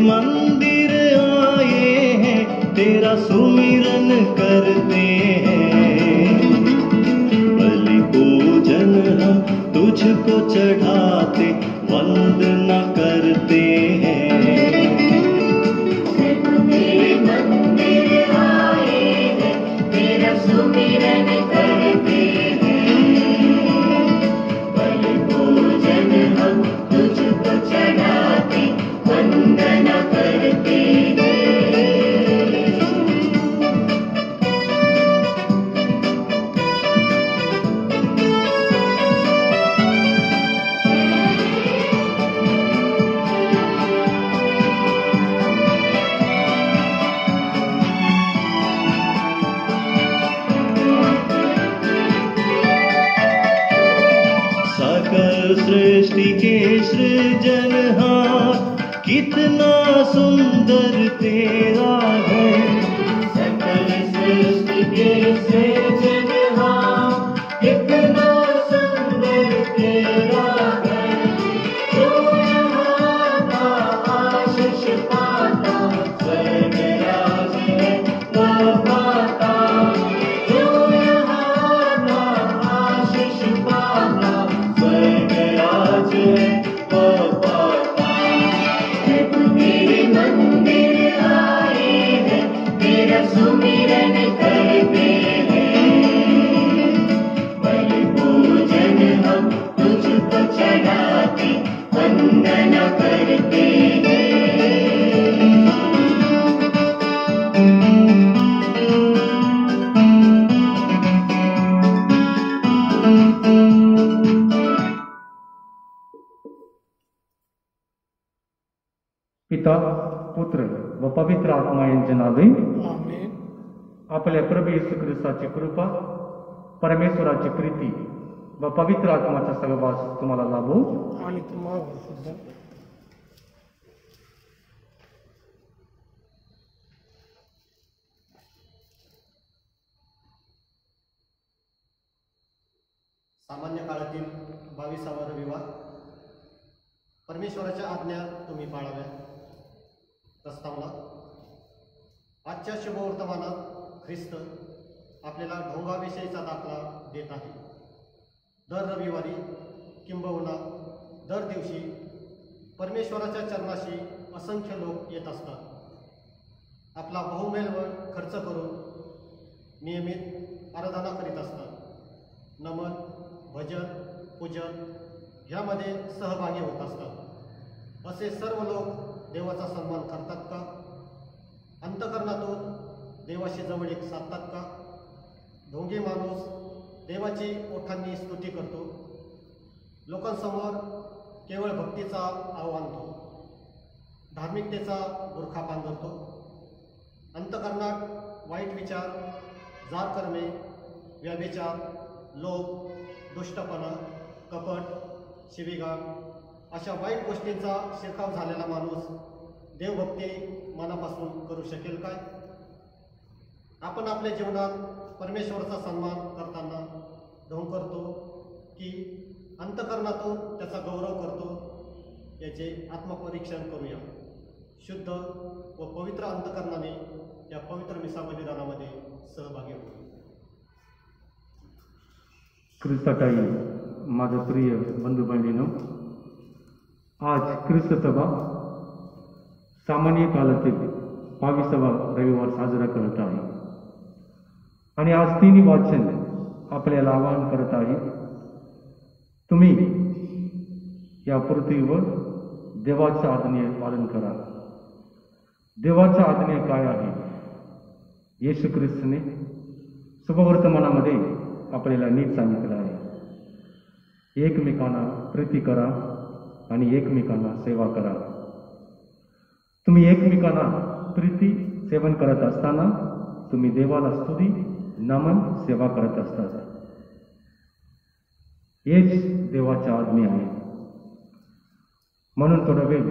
मंदिर आए हैं, तेरा सुमिरन करते हैं। बलि पूजन हम तुझको चढ़ाते, वंदना करते हैं। तेरे मंदिर आए हैं, तेरा सुमिरन करते हैं। बलि पूजन हम तुझको चढ़ाते, वंदना करते हैं। सकल सृष्टि के सृजनहार, कितना सुंदर तेरा घर। सकल सृष्टि के सृजनहार, कितना सुंदर तेरा घर। जो यहाँ का आशीष पाता, स्वर्ग राज है वो पाता। जो यहाँ का आशीष पाता, स्वर्ग राज है वो पाता। प्रभु तेरे मंदिर आए हैं, तेरा सुमिरन करते हैं। बलि पूजन हम तुझको चढ़ाते, वंदना करते हैं। पिता, पुत्र व पवित्र आत्मा यांच्या नावे आमेन. आपल्या प्रभू येशू ख्रिस्ताची कृपा, परमेश्वराची प्रीती व पवित्र आत्माचा सहवास तुम्हाला लाभो. आणि तुम्हाला सुद्धा. सामान्य काळातील 22वा रविवार. परमेश्वराच्या आज्ञा तुम्ही पाळाव्या. प्रस्तावना. आजच्या शुभवर्तमानात ख्रिस्त आपल्याला ढोंगाविषयीचा दाखला देत आहे. दर रविवारी किंबहुना दर दिवशी परमेश्वराच्या चरणाशी असंख्य लोक येत असतात. आपला बहुमेल वेळ खर्च करून नियमित आराधना करीत असतात. नमन, भजन, पूजन ह्यामध्ये सहभागी होत असतात. असे सर्व लोक देवाचा सन्मान करतात का? अंतःकरणातून देवाशी जवळीक साधतात का? ढोंगी माणूस देवाची ओठांनी स्तुती करतो, लोकांसमोर केवळ भक्तीचा आव आणतो, धार्मिकतेचा बुरखा पांघरतो. अंतःकरणात वाईट विचार, जार कर्मे, व्यभिचार, लोभ, दुष्टपणा, कपट, शिवीगाळ अशा वाईट गोष्टींचा शिरकाव झालेला माणूस देवभक्ती मनापासून करू शकेल काय? आपण आपल्या जीवनात परमेश्वराचा सन्मान करताना ढोंग करतो की अंतःकरणातून त्याचा गौरव करतो, याचे आत्मपरीक्षण करूया. शुद्ध व पवित्र अंतःकरणाने या पवित्र मिसा बलिदानामध्ये सहभागी होऊ. ख्रिस्ताताई, माझं प्रिय बंधू बहिणीनो, आज ख्रिस्त सभा सामान्य काळातील 22वा रविवार साजरा करत आहे. आणि आज तिन्ही वाचन आपल्याला आवाहन करत आहे, तुम्ही या पृथ्वीवर देवाच्या आज्ञे पालन करा. देवाच्या आज्ञा काय आहे? येशू ख्रिस्तने शुभवर्तमानामध्ये आपल्याला नीट सांगितलं आहे. एकमेकांना प्रीती करा आणि एकमेकांना सेवा करा. तुम्ही एकमेकांना प्रीती सेवन करत असताना तुम्ही देवाला स्तुती, नमन, सेवा करत असतात. हेच देवाच्या आज्ञा आहे. म्हणून थोडा वेळ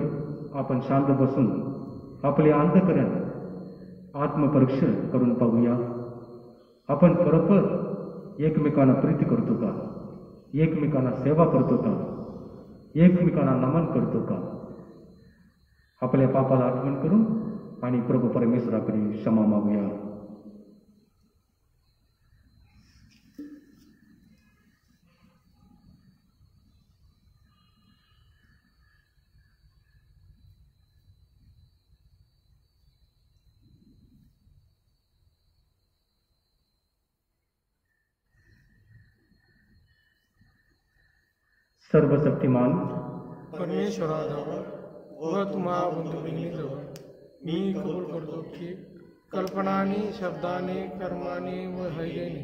आपण शांत बसून आपले अंतःकरण आत्मपरीक्षण करून पाहूया. आपण खरोखर एकमेकांना प्रीती करतो का? एकमेकांना सेवा करतो का? एकमेकांना नमन करतो का? आपल्या पापाला आठवण करून आणि प्रभू परमेश्वराकडे क्षमा मागूया. सर्वशक्तिमान परमेश्वराजवळ व तुम्हा बंधू भगिनीजवळ मी कबूल करतो की कल्पनाने, शब्दाने, कर्माने व हैदेने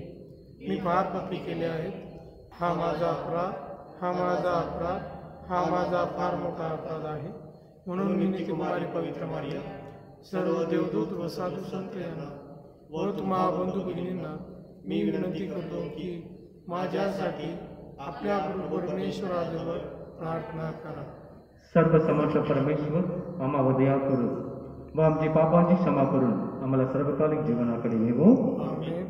मी फार पापी केले आहेत. हा माझा अपराध, हा माझा अपराध, हा माझा फार मोठा अपराध आहे. म्हणून मी तुम्हारी पवित्र मारिया, सर्व देवदूत व साधू संत यांना व तुम्हा बंधू भगिनींना मी विनंती करतो की माझ्यासाठी आपल्या प्रभू परमेश्वराजवळ प्रार्थना करा. सर्वसमर्थ परमेश्वर आम्हा दया करून व आमची पापांची क्षमा करून आम्हाला सर्वकालिक जीवनाकडे नेवो. आमेन.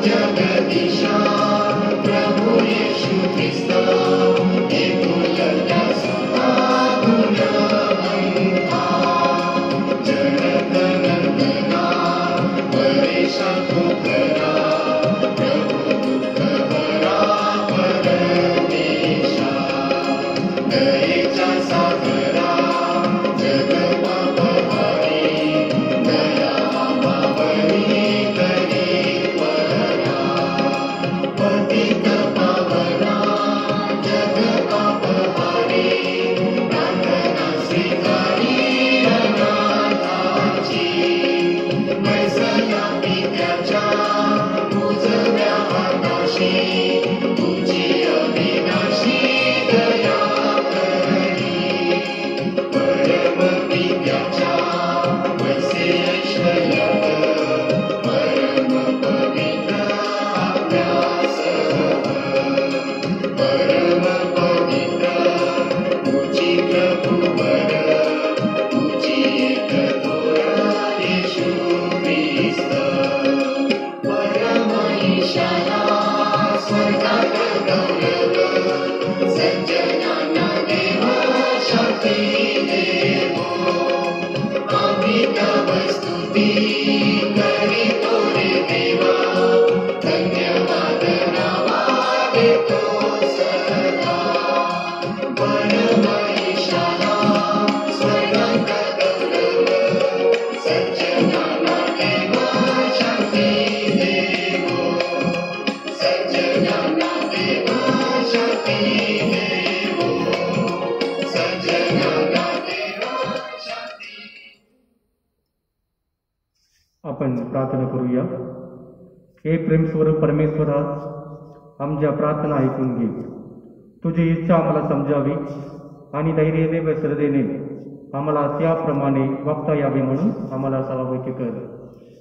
जगदीशा आपण प्रार्थना करूया. हे प्रेमस्वरूप परमेश्वरा, आमच्या प्रार्थना ऐकून घे. तुझी इच्छा आम्हाला समजावी आणि धैर्याने व श्रद्धेने आम्हाला त्याप्रमाणे वागता यावे म्हणून आम्हाला सहभागी कर.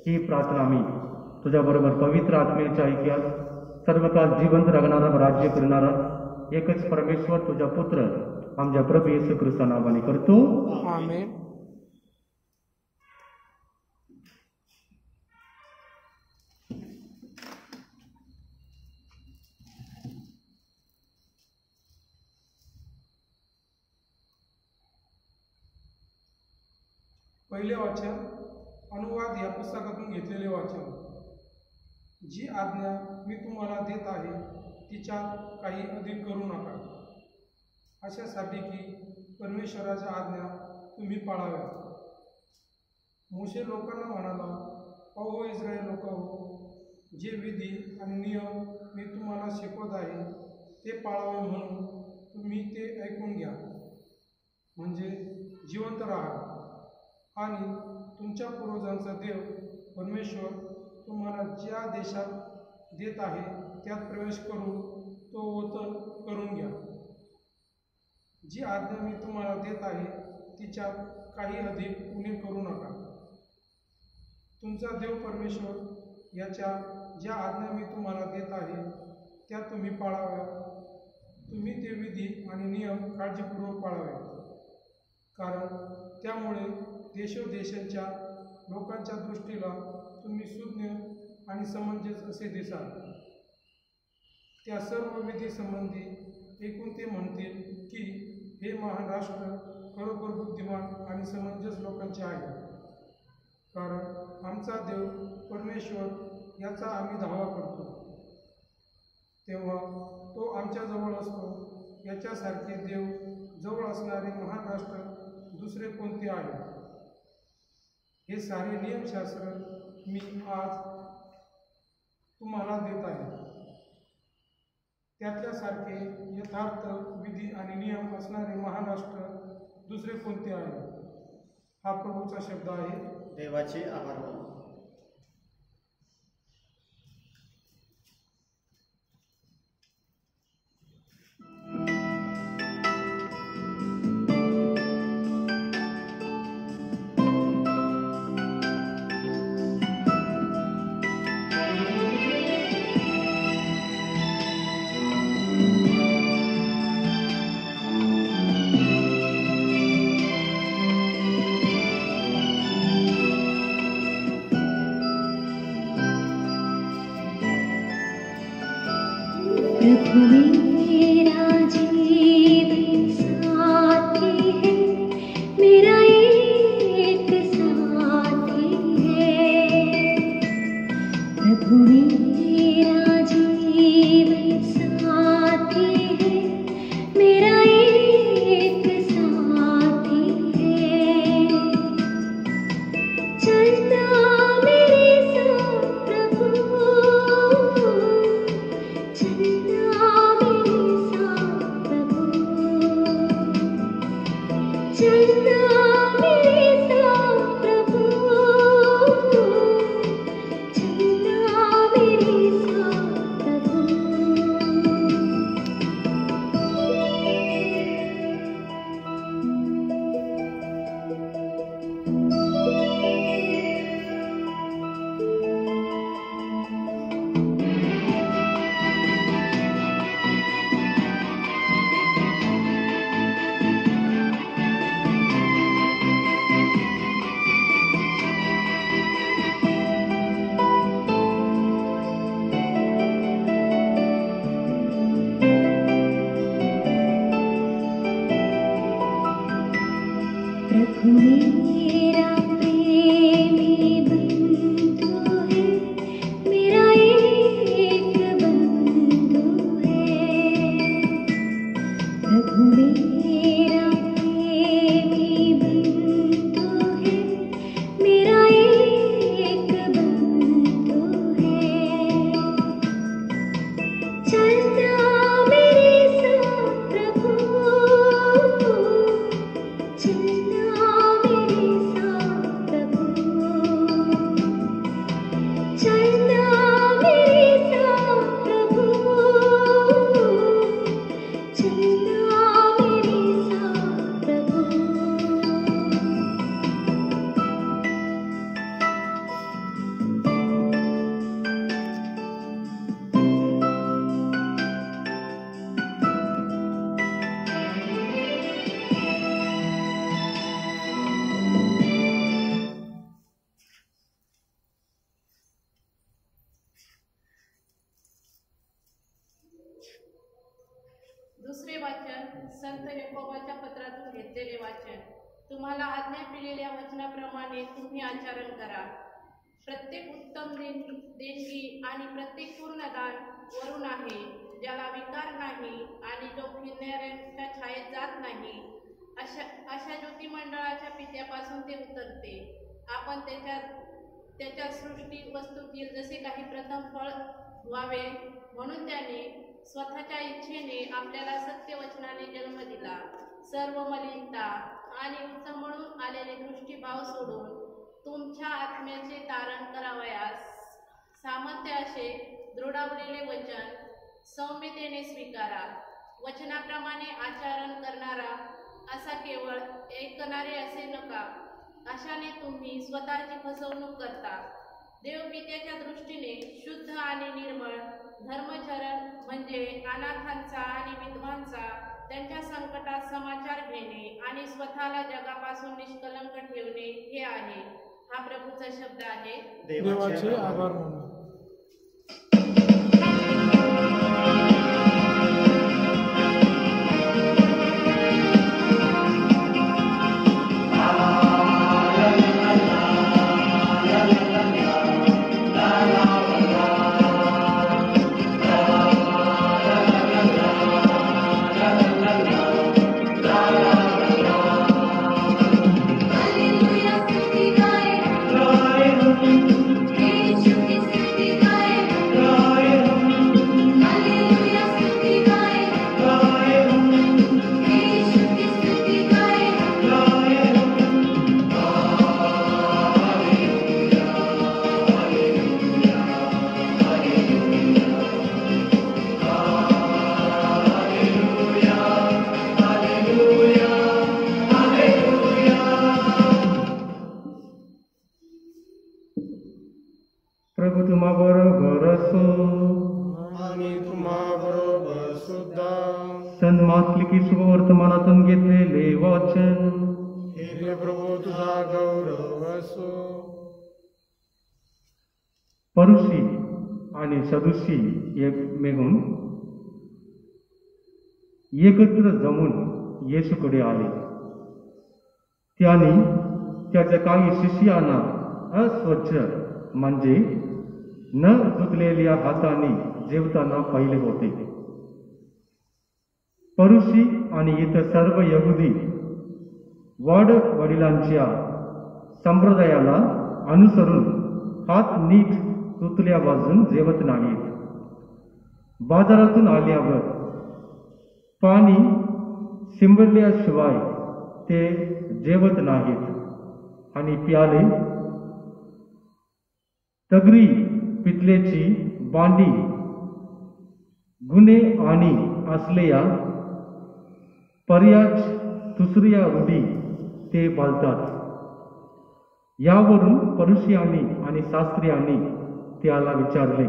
ही प्रार्थना आम्ही तुझ्याबरोबर पवित्र आत्म्याच्या ऐक्यात सर्वकाळ जिवंत राहणारा व राज्य करणारा एकच परमेश्वर तुझा पुत्र आमच्या प्रभू येशू ख्रिस्ता नावाने करतो. आमेन. पहिले वाचन अनुवाद या पुस्तकातून घेतलेले वाचन. जी आज्ञा मी तुम्हाला देत आहे तिच्यात काही अधिक करू नका, अशासाठी की परमेश्वराच्या आज्ञा तुम्ही पाळाव्या. मोशे लोकांना म्हणाला, अहो इस्रायल लोक हो, जे विधी आणि नियम मी तुम्हाला शिकवत आहे ते पाळावे म्हणून तुम्ही ते ऐकून घ्या, म्हणजे जिवंत राहा आणि तुमच्या पूर्वजांचा देव परमेश्वर तुम्हाला ज्या देशात देत आहे त्यात प्रवेश करून तो वतन करून घ्या. जी आज्ञा मी तुम्हाला देत आहे तिच्यात काही अधिक उणे करू नका. तुमचा देव परमेश्वर याच्या ज्या आज्ञा मी तुम्हाला देत आहे त्या तुम्ही पाळाव्या. तुम्ही ते विधी आणि नियम काळजीपूर्वक पाळावे, कारण त्यामुळे देशोदेशांच्या लोकांच्या दृष्टीला तुम्ही सुज्ञ आणि समंजस असे दिसाल. त्या सर्व विधी संबंधी ऐकून ते म्हणतील की हे महान राष्ट्र खरोखर बुद्धिमान आणि समंजस लोकांचे आहे, कारण आमचा देव परमेश्वर याचा आम्ही धावा करतो. तेव्हा तो आमच्या जवळ असतो. याच्यासारखे देव जवळ असणारे महान राष्ट्र दुसरे कोणते आहे? हे सारे नियमशास्त्र मी आज तुम्हाला देत आहे. त्यातल्यासारखे यथार्थ विधी आणि नियम असणारे महान राष्ट्र दुसरे कोणते आहे? हा प्रभूचा शब्द आहे. देवाचे आभार मानू. प्रभु मेरा जीवन साथी है, मेरा एक साथी है. प्रभु मेरा जीवन साथी है, मेरा एक साथी है. चलता मेरे साथ प्रभु, दुसरे वाचन संत याकोबाच्या पत्रातून घेतलेले वाचन. तुम्हाला आज्ञा दिलेल्या वचनाप्रमाणे तुम्ही आचरण करा. प्रत्येक उत्तम देणगी आणि प्रत्येक पूर्णदान वरून आहे, ज्याला विकार नाही आणि जो फिरणाऱ्यांच्या छायेत जात नाही. अशा ज्योती मंडळाच्या पित्यापासून ते उतरते. आपण त्याच्या सृष्टी वस्तूतील जसे काही प्रथम फळ व्हावे म्हणून त्याने स्वतःच्या इच्छेने आपल्याला सत्यवचनाने जन्म दिला. सर्व मलिनता आणि उत्तम म्हणून आलेले दृष्टीभाव सोडून तुमच्या आत्म्याचे तारण करावयास सामर्थ्य असे दृढवलेले वचन सौम्यतेने स्वीकारा. वचनाप्रमाणे आचरण करणारा असा केवळ ऐकणारे असे नका. अशाने तुम्ही स्वतःची फसवणूक करता. देवपित्याच्या दृष्टीने शुद्ध आणि निर्मळ धर्मचरण म्हणजे अनाथांचा आणि विधवांचा त्यांच्या संकटात समाचार घेणे आणि स्वतःला जगापासून निष्कलंक ठेवणे हे आहे. हा प्रभूचा शब्द आहे. देवाचे आभार मानू. प्रभू तुम्हा बरोबर असो आणि तुम्हा बरोबर सुद्धा. संत मातलिकी शुभवर्तमानातून घेतलेले वाचन. हे प्रभू तुझा गौरव असो. परुषी आणि सदुशी एकमेघून एकत्र जमून येशूकडे आले. त्यांनी त्याच्या काही शिष्यांना अस्वच्छ म्हणजे न धुतलेल्या हाताने जेवताना पाहिले होते. परुषी आणि इतर सर्व यहुदी वडिलांच्या संप्रदायाला अनुसरून हात नीट धुतल्या बाजून जेवत नाहीत. बाजारातून आल्यावर पाणी शिंपडल्याशिवाय ते जेवत नाहीत आणि प्याले तगरी पितलेची भांडी गुन्हे आणि असलेल्या पर्याच दुसऱ्या रूढी ते पाळतात. यावरून परुषियांनी आणि शास्त्रियांनी त्याला विचारले,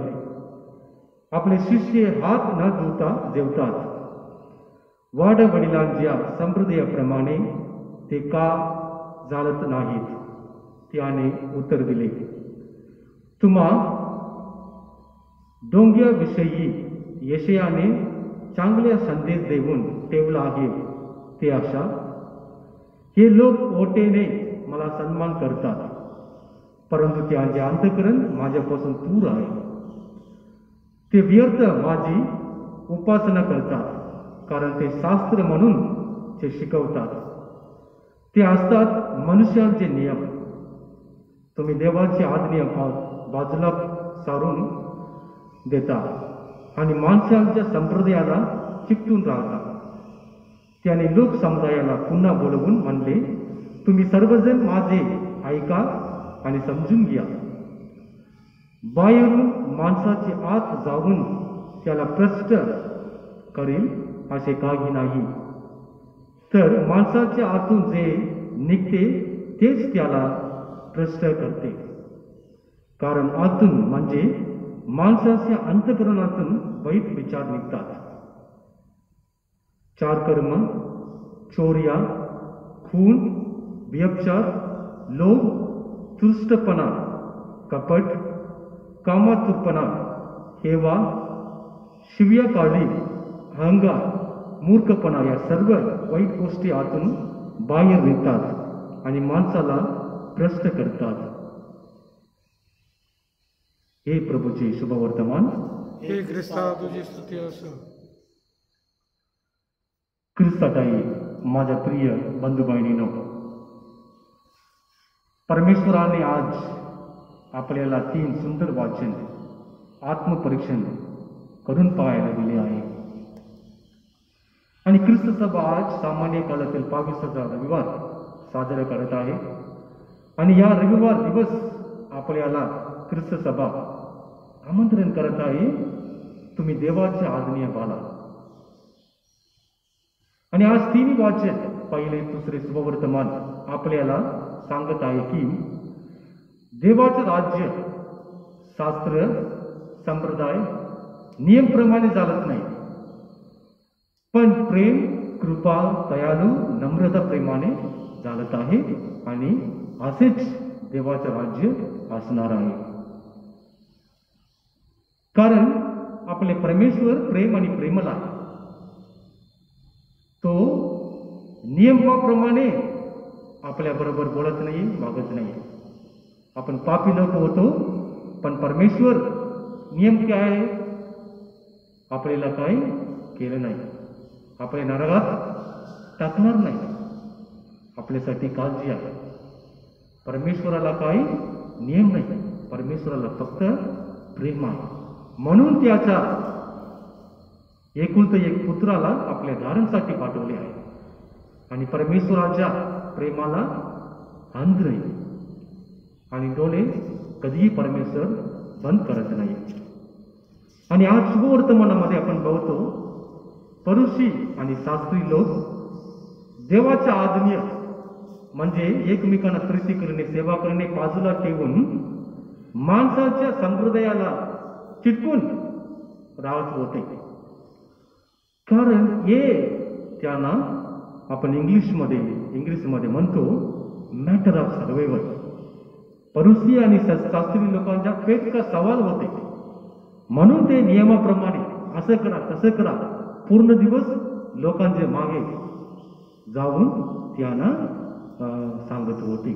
आपले शिष्य हात न धुता जेवतात, वडिलांच्या संप्रदायाप्रमाणे ते का चालत नाहीत? त्याने उत्तर दिले, तुम्हा डोंग्याविषयी यशयाने चांगला संदेश देऊन ठेवला आहे ते अशा, हे लोक ओटेने मला सन्मान करतात, परंतु त्यांचे अंतःकरण माझ्यापासून दूर आहे. ते व्यर्थ माझी उपासना करतात, कारण ते शास्त्र म्हणून ते शिकवतात. ते असतात मनुष्यांचे नियम. तुम्ही देवाची आज्ञा बाजूला सारून देता आणि माणसांच्या संप्रदायाला चिकटून राहता. त्याने लोक समुदायाला पुन्हा बोलवून म्हणले, तुम्ही सर्वजण माझे ऐका आणि समजून घ्या. बाहेरून माणसाची आत जाऊन त्याला भ्रष्ट करेल असे काही नाही, तर माणसाच्या आतून जे निघते तेच त्याला भ्रष्ट करते. कारण आतून म्हणजे माणसाच्या अंतःकरणातून वाईट विचार निघतात. चार कर्म, चोऱ्या, खून, व्यभिचार, लोभ, दुष्टपणा, कपट, कामातुरपणा, हेवा, शिव्यागाळी, अहंकार मूर्खपणा या सर्व वाईट गोष्टी आतून बाहेर येतात आणि माणसाला भ्रष्ट करतात. हे प्रभूचे शुभवर्तमान. हे ख्रिस्ता तुझी स्तुती असो. ख्रिस्ताताई माझ्या प्रिय बंधू बहिणींनो, परमेश्वराने आज आपल्याला 3 सुंदर वाचन आत्मपरीक्षण करून पाहायला दिले आहे. आणि ख्रिस्त सभा आज सामान्य काळातील 22वा रविवार साजरा करत आहे. आणि या रविवार दिवस आपल्याला ख्रिस्त सभा आमंत्रण करत आहे, तुम्ही देवाच्या आज्ञा पाळा. आणि आज 3 वाचन, पहिले दुसरे शुभवर्तमान आपल्याला सांगत आहे की देवाचं राज्य शास्त्र संप्रदाय नियमप्रमाणे चालत नाही, पण प्रेम कृपा दयालू नम्रता प्रेमाने चालत आहे. आणि असेच देवाचं राज्य असणार आहे. कारण आपले परमेश्वर प्रेम आणि प्रेमळ आहे. तो नियमाप्रमाणे आपल्या बरोबर बोलत नाही, वागत नाही. आपण पापी लोक होतो, पण परमेश्वर नियम काय आहे, आपल्याला काही केलं नाही, आपल्या नरकात टाकणार नाही, आपल्यासाठी काळजी आहे. परमेश्वराला काही नियम नाही, परमेश्वराला फक्त प्रेम आहे. म्हणून त्याच्या एकुलता एक पुत्राला आपल्या धारणसाठी पाठवले आहे. आणि परमेश्वराच्या प्रेमाला अंध नाही आणि डोळे कधीही परमेश्वर बंद करत नाही. आणि आज शुभवर्तमानामध्ये आपण बघतो, फरिसी आणि शास्त्री लोक देवाच्या आज्ञा म्हणजे एकमेकांना प्रीती करणे, सेवा करणे बाजूला ठेवून माणसाच्या संप्रदायाला चिटकून राहत होते. कारण हे त्यांना आपण इंग्लिशमध्ये म्हणतो मॅटर ऑफ सर्व्हायवल. फरिसी आणि शास्त्री लोकांच्या पेटका सवाल होते, म्हणून ते नियमाप्रमाणे असं करा तसं करा पूर्ण दिवस लोकांचे मागे जाऊन त्यांना सांगत होते.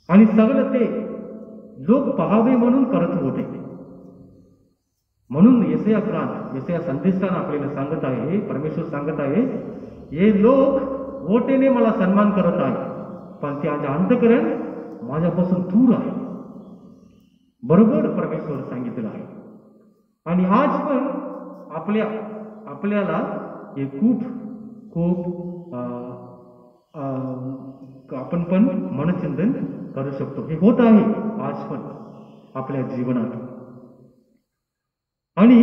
आणि सगळं ते लोक पाहावे म्हणून करत होते. म्हणून यशया संदेशानं आपल्याला सांगत आहे, परमेश्वर सांगत आहे, हे लोक ओटेने मला सन्मान करत आहे, पण त्यांचे अंतःकरण माझ्यापासून दूर आहे. बरोबर परमेश्वर सांगितलं आहे. आणि आज पण आपल्याला हे खूप आपण पण मनचिंतन करू शकतो. हे होत आहे आज पण आपल्या जीवनात. आणि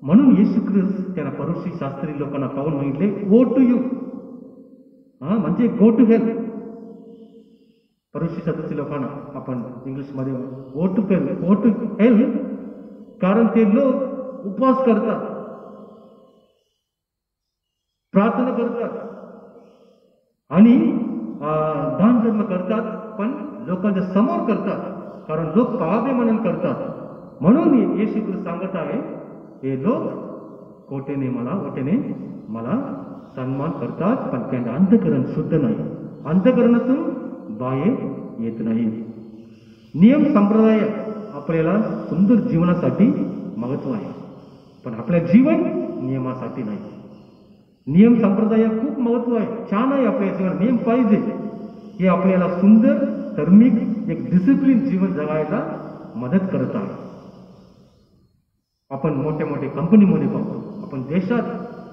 म्हणून येशू ख्रिस्त त्याला फरिसी शास्त्री लोकांना पाहून म्हटले, गो टू यू, म्हणजे गो टू हेल्प. फरिसी शास्त्री लोकांना आपण इंग्लिशमध्ये गो टू हेल्प, कारण ते लोक उपवास करतात, प्रार्थना करतात आणि दान धर्म करतात, पण लोकांच्या समोर करतात, कारण लोक पाहावे म्हणून करतात. म्हणून येशू ख्रिस्त सांगत आहे, हे लोक ओटेने मला सन्मान करतात, पण त्यांचे अंतःकरण शुद्ध नाही, अंतःकरणातून बाहेर येत नाही. नियम संप्रदाय आपल्याला सुंदर जीवनासाठी महत्व आहे, पण आपल्या जीवन नियमासाठी नाही. नियम संप्रदाय खूप महत्व आहे, छान आहे, आपल्या जीवन नियम पाहिजे. हे आपल्याला सुंदर धार्मिक एक डिसिप्लिन जीवन जगायला मदत करत आहे. आपण मोठ्या मोठ्या कंपनीमध्ये पाहतो, आपण देशात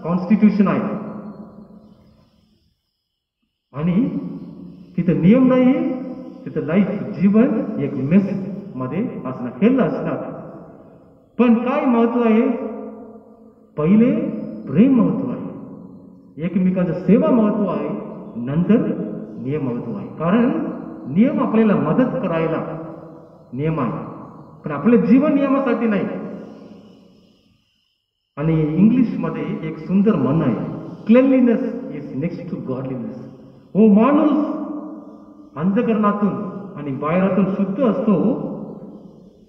कॉन्स्टिट्यूशन आहे आणि तिथे नियम नाही, तिथे लाईफ जीवन एक मेस मध्ये असणार, हेल असणार. पण काय महत्व आहे, पहिले प्रेम महत्व आहे, एकमेकांची सेवा महत्व आहे, नंतर नियम महत्व आहे. कारण नियम आपल्याला मदत करायला नियम आहे, पण आपले जीवन नियमासाठी नाही. आणि इंग्लिशमध्ये एक सुंदर म्हण आहे, cleanliness is next to godliness. हो माणूस अंतःकरणातून आणि बाहेरातून शुद्ध असतो,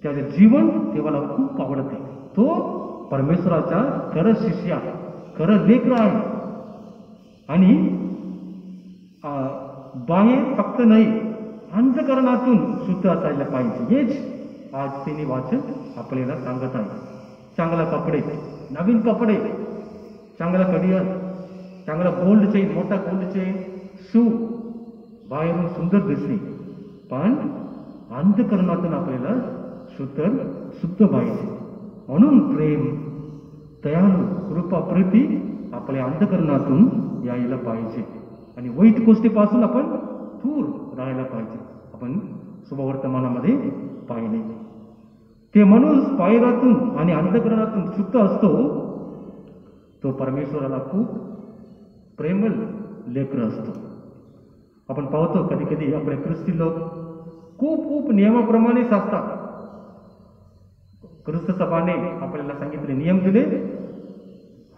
त्याचे जीवन देवाला खूप आवडते, तो परमेश्वराचा खरं शिष्य आहे. खरं लेकरं आहे. आणि बाहेर फक्त नाही, अंतःकरणातून शुद्ध असायला पाहिजे. हेच आज तिने वाचन आपल्याला सांगत आहे. चांगला कपडे, नवीन कपडे, चांगला करिअर, चांगला गोल्ड चेन, मोठा गोल्ड चेन, शू बाहेरून सुंदर दिसते, पण अंतःकरणातून आपल्याला शुद्ध पाहिजे. म्हणून प्रेम, दयाळू, कृपा, प्रीती आपल्या अंतःकरणातून यायला पाहिजे. आणि वाईट गोष्टीपासून आपण दूर राहायला पाहिजे. आपण शुभवर्तमानामध्ये पाहिले ते माणूस बाहेरातून आणि अंतःकरणातून शुद्ध असतो, तो परमेश्वराला खूप प्रेमळ लेकरं असतो. आपण पाहतो कधी कधी आपले ख्रिस्ती लोक खूप नियमाप्रमाणेच असतात. ख्रिस्त सभाने आपल्याला सांगितले, नियम दिले,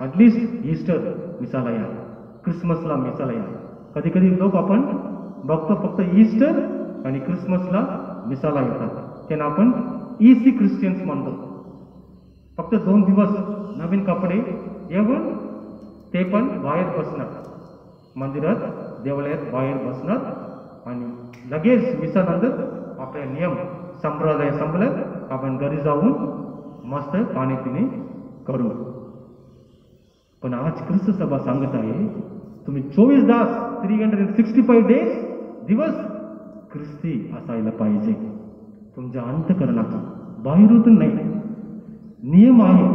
ॲटलिस्ट ईस्टर मिसाला या, क्रिसमसला मिसाला या. कधी कधी लोक आपण बघतो फक्त ईस्टर आणि क्रिसमसला मिसाला येतात. त्यांना आपण ईसी ख्रिश्चियन्स म्हणतो. फक्त 2 दिवस नवीन कपडे, येऊन ते पण बाहेर बसणार, मंदिरात देवालयात बाहेर बसणार आणि लगेच मिसानंतर आपले नियम संप्रदाय संपलं, आपण घरी जाऊन मस्त पाणी पिणे करू. पण आज ख्रिस्त सभा सांगत आहे, तुम्ही 24 तास 365 डेज दिवस ख्रिस्ती असायला पाहिजे. तुमच्या अंतःकरणातून, बाहेरून नाही. नियम आहे.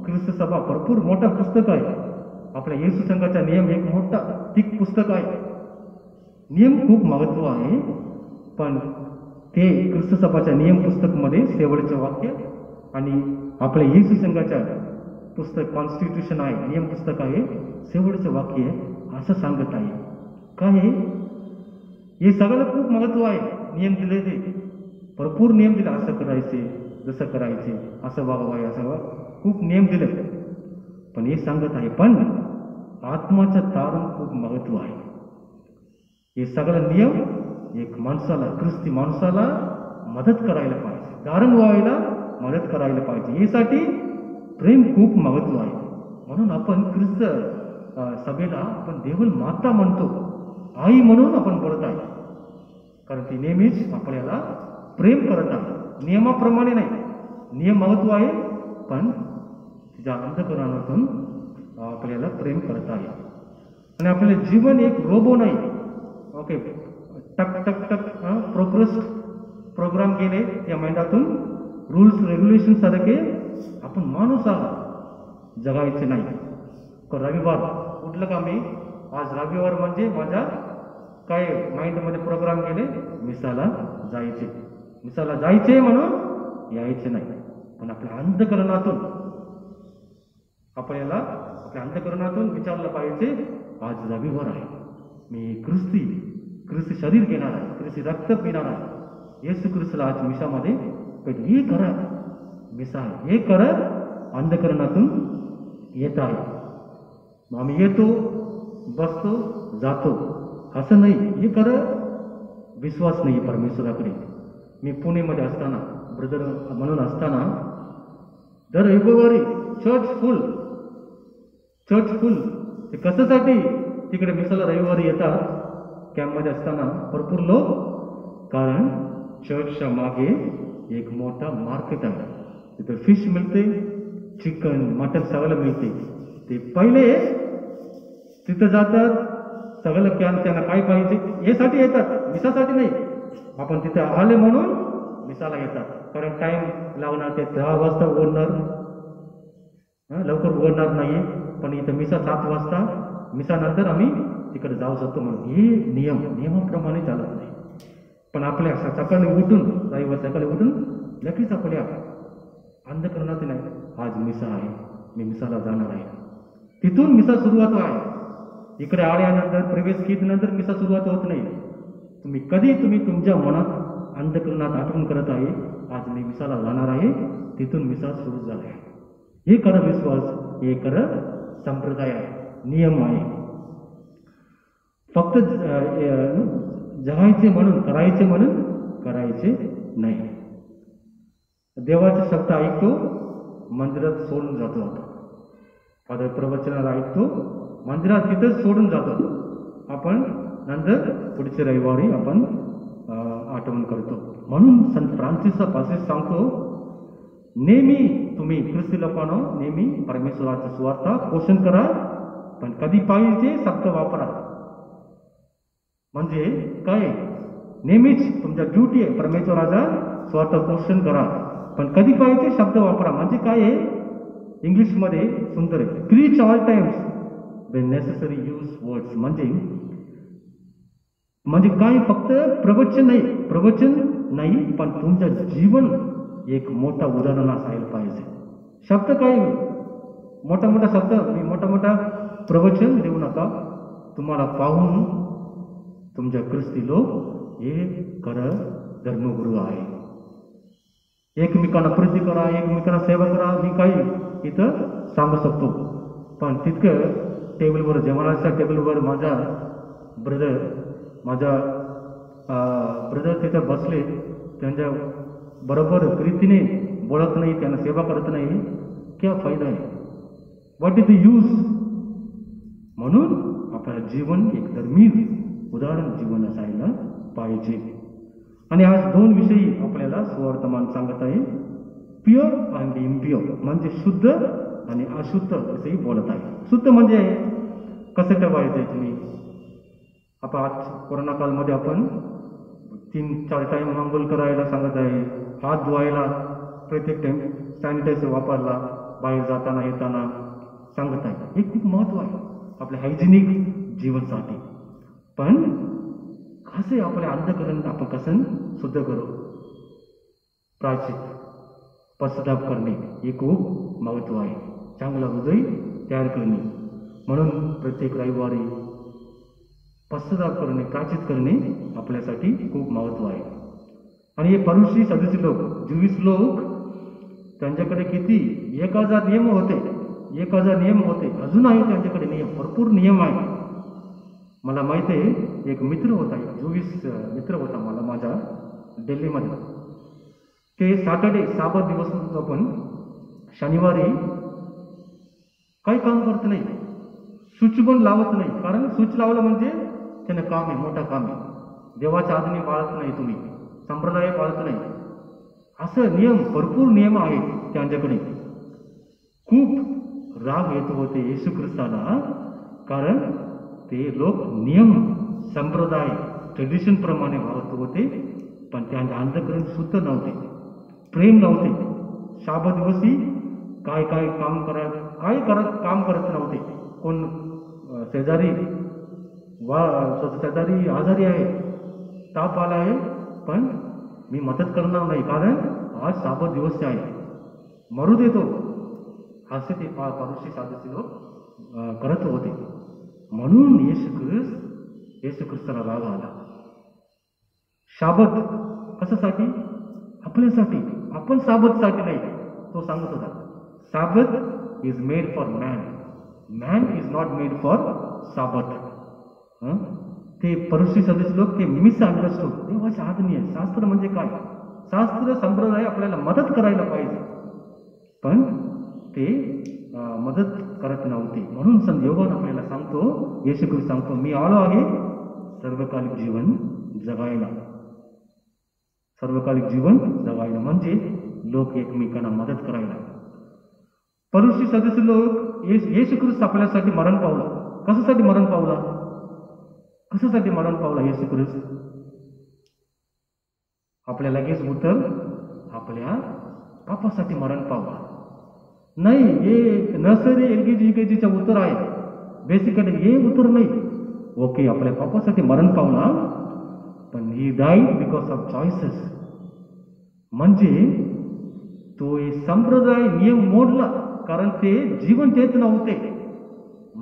ख्रिस्त सभा भरपूर मोठा पुस्तक आहे. आपल्या येशू संघाचा नियम एक मोठा थिक पुस्तक आहे. नियम खूप महत्व आहे. पण ते ख्रिस्त सभाच्या नियम पुस्तकमध्ये शेवटचे वाक्य आणि आपल्या येशू संघाच्या पुस्तक कॉन्स्टिट्यूशन आहे, नियम पुस्तक आहे, शेवटचं वाक्य असं सांगत आहे. काय हे सगळं खूप महत्व आहे. नियम दिले, ते भरपूर नियम दिले, असं करायचे, जसं करायचे, असं वागवाय, असं खूप नियम दिले. पण हे सांगत आहे, पण आत्माचं तारण खूप महत्व आहे. हे सगळं नियम एक माणसाला, ख्रिस्ती माणसाला मदत करायला पाहिजे, तारण व्हायला मदत करायला पाहिजे. यासाठी प्रेम खूप महत्व आहे. म्हणून आपण ख्रिस्त सभेला आपण देवल माता म्हणतो, आई म्हणून आपण बोलत आहे. कारण ती नेहमीच आपल्याला प्रेम करत आहे, नियमाप्रमाणे नाही. नियम महत्व आहे, पण तिच्या अंतःकरणातून आपल्याला प्रेम करत आहे. आणि आपले जीवन एक रोबो नाही. ओके, टक टक टक प्रोग्राम केले या माइंडातून, रूल्स रेग्युलेशन सारखे आपण माणूसाला जगायचे नाही. रविवार उठलं का, मी आज रविवार म्हणजे माझ्या काय माइंडमध्ये प्रोग्राम केले, मिसाला जायचे म्हणून यायचे नाही. पण आपल्या अंतःकरणातून आपल्याला आपल्या अंतःकरणातून विचारलं पाहिजे, आज रविवार आहे, मी ख्रिस्ती शरीर घेणार आहे, ख्रिस्ती रक्त पिणार आहे. येशू ख्रिस्तला आज मिसामध्ये हे करा, मिसा हे करा, अंतःकरणातून येत आहे. आम्ही येतो, बसतो, जातो, असं नाही. हे कर, विश्वास नाही परमेश्वराकडे. मी पुणेमध्ये असताना, ब्रदर म्हणून असताना, दर रविवारी चर्च फुल. ते कशासाठी तिकडे मिसाला रविवारी येतात, कॅम्पमध्ये असताना भरपूर लोक, कारण चर्चच्या मागे एक मोठा मार्केट आहे. तिथे फिश मिळते, चिकन, मटन सगळं मिळते. ते पहिले तिथं जातात, सगळं त्यांना काय पाहिजे यासाठी येतात, मिसासाठी नाही. आपण तिथे आले म्हणून मिसाला येतात, कारण टाइम लागणार, ते 10 वाजता उघडणार, लवकर उघडणार नाही. पण इथं मिसा 7 वाजता, मिसानंतर आम्ही तिकडे जाऊ शकतो म्हणून. हे नियमाप्रमाणे चालत नाही. पण आपल्या सकाळी उठून, रविवार सकाळी उठून लगेच आपल्या अंधकरणात नाही, आज मिसा आहे, मी मिसाला जाणार आहे. तिथून मिसा सुरुवात आहे. इकडे आल्यानंतर, प्रवेश केल्यानंतर मिसा सुरुवात होत नाही. तुम्ही तुमच्या मनात अंधकरणात आठवण करत आहे, आज मी मिसाला जाणार आहे, तिथून मिसा सुरू झाला आहे. हे खरं विश्वास, हे खरं संप्रदाय आहे, नियम आहे. फक्त जगायचे म्हणून, करायचे नाही. देवाचे शब्द ऐकतो, मंदिरात सोडून जातो. फादर प्रवचनाला ऐकतो, मंदिरात तिथंच सोडून जातो. आपण नंतर पुढच्या रविवारी आपण आठवण करतो. म्हणून संत फ्रान्सिसचा पासेस सांगतो, नेहमी तुम्ही ख्रिस्ती लोकांनो नेहमी परमेश्वराचा सुवार्थ पोषण करा, पण कधी पाहिजे शब्द वापरा. म्हणजे काय, नेहमीच तुमचा ड्युटी आहे परमेश्वराचा स्वार्थ पोषण करा, पण कधी पाहिजे शब्द वापरा. म्हणजे काय आहे, इंग्लिशमध्ये सुंदर आहे, preach all times Wien necessary use words. म्हणजे काय, फक्त प्रवचन नाही, पण तुमचं जीवन एक मोठा उदाहरण असायला पाहिजे. शब्द काय, मोठा शब्द, मी मोठा प्रवचन देऊ नका. तुम्हाला पाहून तुमच्या ख्रिस्ती लोक हे खरं धर्मगुरू आहे. एकमेकांना प्रीती करा, एकमेकांना सेवा करा, मी काही इथं सांगू शकतो. पण तितकं टेबलवर, जेवणाच्या टेबलवर माझा ब्रदर तिथं बसले, त्यांच्या बरोबर प्रीतीने बोलत नाही, त्यांना सेवा करत नाही, क्या फायदा आहे? What is the use? म्हणून आपलं जीवन एक धर्मी उदाहरण जीवन असायला पाहिजे. आणि आज 2 विषयी आपल्याला सुवर्तमान सांगत आहे, प्युअर आणि इम्प्युअर, म्हणजे शुद्ध आणि अशुद्ध विषयी बोलत आहे. शुद्ध म्हणजे कसं ठेवायचं तुम्ही. आपण आज कोरोना कालमध्ये आपण 3-4 टाइम आंघोळ करायला सांगत आहे, हात धुवायला प्रत्येक टाइम सॅनिटायझर वापरला, बाहेर जाताना येताना सांगत आहे. हे खूप महत्व आहे आपल्या हायजेनिक जीवनसाठी. पण कसे आपल्या अंतःकरण आपण कसं शुद्ध करू, प्रायश्चित पश्चाताप करणे हे खूप महत्व आहे. चांगला हृदय तयार करणे, म्हणून प्रत्येक रविवारी पश्चाताप करणे, प्रायश्चित करणे आपल्यासाठी खूप महत्व आहे. आणि हे परुषी सदस्य लोक, ज्यूइश लोक, त्यांच्याकडे किती 1000 नियम होते, 1000 नियम होते, अजून आहे त्यांच्याकडे नियम, भरपूर नियम आहे. मला माहिती आहे, एक मित्र होता, एक ज्यूइश मित्र होता मला माझ्या दिल्लीमध्ये. ते सॅटर्डे, साबत दिवस म्हणतो आपण, शनिवारी काही काम करत नाही, स्विच पण लावत नाही. कारण स्विच लावलं म्हणजे त्यानं काम आहे, मोठा काम आहे. देवाच्या आज्ञा पाळत नाही तुम्ही, संप्रदाय पाळत नाही, असं नियम, भरपूर नियम आहेत त्यांच्याकडे. खूप राग येत होते येशू ख्रिस्ताला, कारण ते लोक नियम, संप्रदाय, ट्रेडिशन प्रमाणे वागत होते, पण त्यांचे अंतःकरण शुद्ध नव्हते, प्रेम नव्हते. शाबत दिवशी काय काम काम करत नव्हते. कोण शेजारी आजारी आहे, ताप आला आहे, पण मी मदत करणार नाही, कारण आज साबत दिवस आहे, मरू देतो, असे ते परुषी सदस्य लोक करत होते. म्हणून येशू ख्रिस्ताला राग आला. शाबत कशासाठी? आपल्यासाठी, आपण साबतसाठी नाही. तो सांगत होता, साबत is made for man, man is not made for साबत. ते परुषी सदस्य लोक ते मिसअंडरस्टूड. देवाची आज्ञा आहे, शास्त्र म्हणजे काय, शास्त्र संप्रदाय आपल्याला मदत करायला पाहिजे, पण ते मदत करत नव्हते. म्हणून संत योहान आपल्याला सांगतो, येशू ख्रिस्त सांगतो, मी आलो आहे सर्वकालिक जीवन जगायला. सर्वकालिक जीवन जगायला म्हणजे लोक एकमेकांना मदत करायला. परुषी सदस्य लोक येशू ख्रिस्त आपल्यासाठी मरण पावला. कशासाठी मरण पावला? कशासाठी मरण पावला येशू ख्रिस्त? आपल्या लगेच उत्तर, आपल्या पापासाठी मरण पावला. नाही, हे नर्सरी LKG UKGचं उत्तर आहे, बेसिकली हे उत्तर नाही. ओके, आपल्या पापासाठी मरण पावला, पण ही डाईड बिकॉज ऑफ चॉईसेस. म्हणजे तो संप्रदाय नियम मोडला, कारण ते जीवन देत नव्हते.